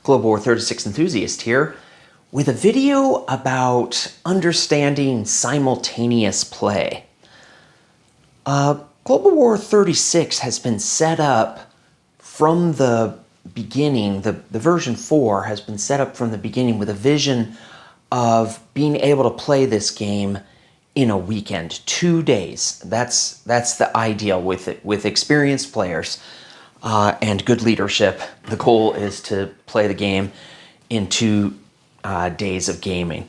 Global War 36 enthusiast here with a video about understanding simultaneous play. Global War 36 has been set up from the beginning, the version 4 has been set up from the beginning with a vision of being able to play this game in a weekend, 2 days. That's the ideal with experienced players and good leadership. The goal is to play the game in 2 days of gaming.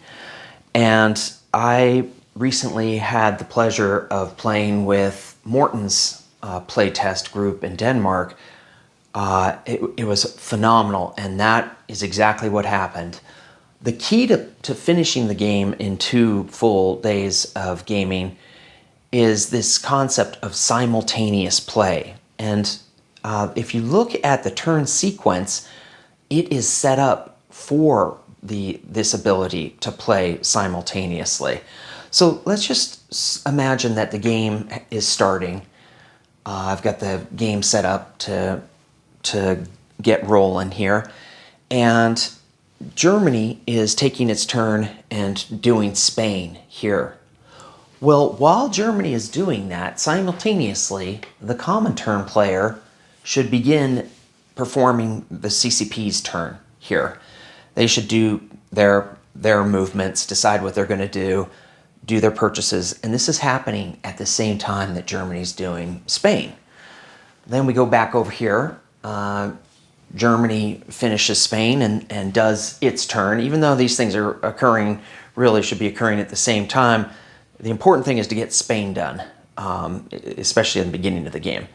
And I recently had the pleasure of playing with Morten's playtest group in Denmark. It was phenomenal, and that is exactly what happened. The key to finishing the game in 2 full days of gaming is this concept of simultaneous play. And if you look at the turn sequence, it is set up for this ability to play simultaneously. So let's just imagine that the game is starting. I've got the game set up to get rolling here, and Germany is taking its turn and doing Spain here. Well, while Germany is doing that, simultaneously, the common turn player should begin performing the CCP's turn here. They should do their movements, decide what they're going to do their purchases, and this is happening at the same time that Germany's doing Spain. Then we go back over here. Germany finishes Spain and does its turn. Even though these things are occurring, really should be occurring at the same time, the important thing is to get Spain done, especially in the beginning of the game.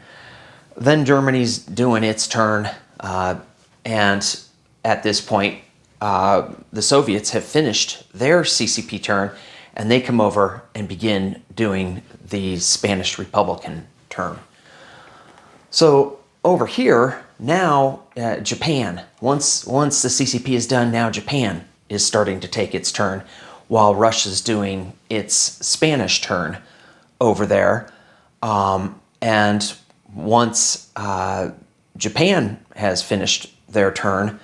Then Germany's doing its turn, and at this point, the Soviets have finished their CCP turn, and they come over and begin doing the Spanish Republican turn. So over here, now Japan, once the CCP is done, now Japan is starting to take its turn while Russia's doing its Spanish turn over there. And once Japan has finished their turn,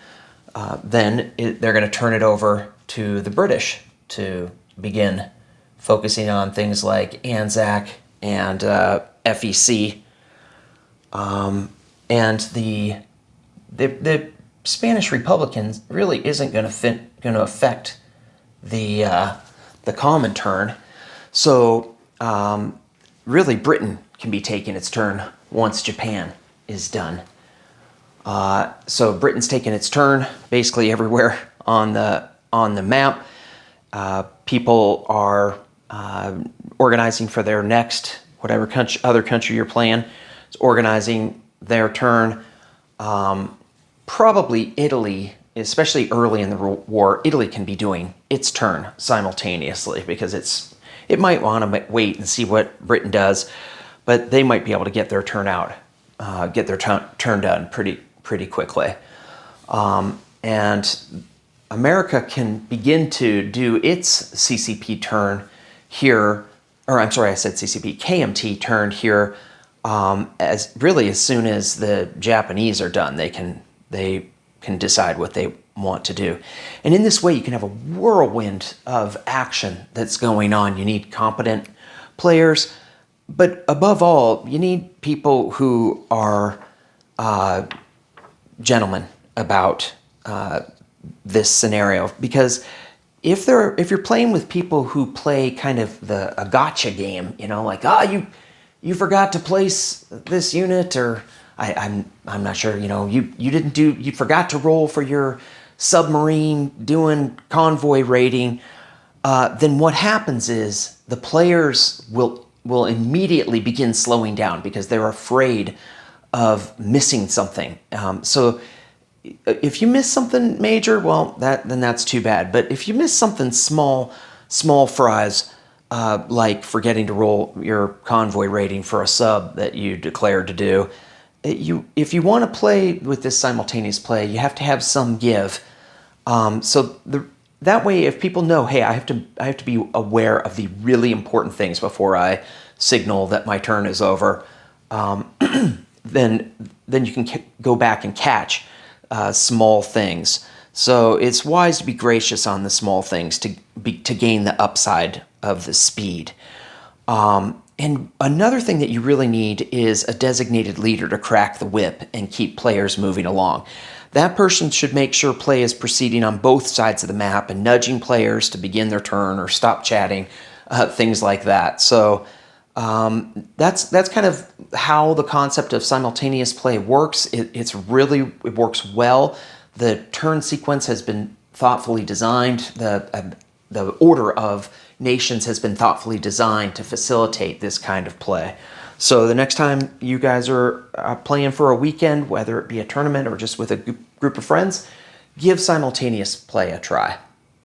then they're going to turn it over to the British to begin focusing on things like Anzac and FEC. And the Spanish Republicans really isn't going to affect the common turn. So really, Britain can be taking its turn once Japan is done. So Britain's taking its turn basically everywhere on the map. People are organizing for their next, whatever other country you're playing, is organizing their turn. Probably Italy, especially early in the war, Italy can be doing its turn simultaneously because it might want to wait and see what Britain does, but they might be able to get their turn out, get their turn done pretty quickly. And America can begin to do its CCP turn here, or I'm sorry, I said CCP, KMT turn here, as soon as the Japanese are done. They can decide what they want to do. And in this way, you can have a whirlwind of action that's going on. You need competent players, but above all, you need people who are gentlemen about this scenario, because if you're playing with people who play kind of a gotcha game, like you forgot to place this unit, or I'm not sure, you forgot to roll for your submarine doing convoy raiding, then what happens is the players will immediately begin slowing down because they're afraid of missing something. So if you miss something major, well, then that's too bad. But if you miss something small fries, like forgetting to roll your convoy rating for a sub that you declared to do, if you want to play with this simultaneous play, you have to have some give. That way, if people know, hey, I have to be aware of the really important things before I signal that my turn is over, then you can go back and catch small things. So it's wise to be gracious on the small things to gain the upside of the speed. And another thing that you really need is a designated leader to crack the whip and keep players moving along. That person should make sure play is proceeding on both sides of the map and nudging players to begin their turn or stop chatting, things like that. So that's kind of how the concept of simultaneous play works. It works well. The turn sequence has been thoughtfully designed. The order of nations has been thoughtfully designed to facilitate this kind of play. So the next time you guys are playing for a weekend, whether it be a tournament or just with a group of friends, give simultaneous play a try.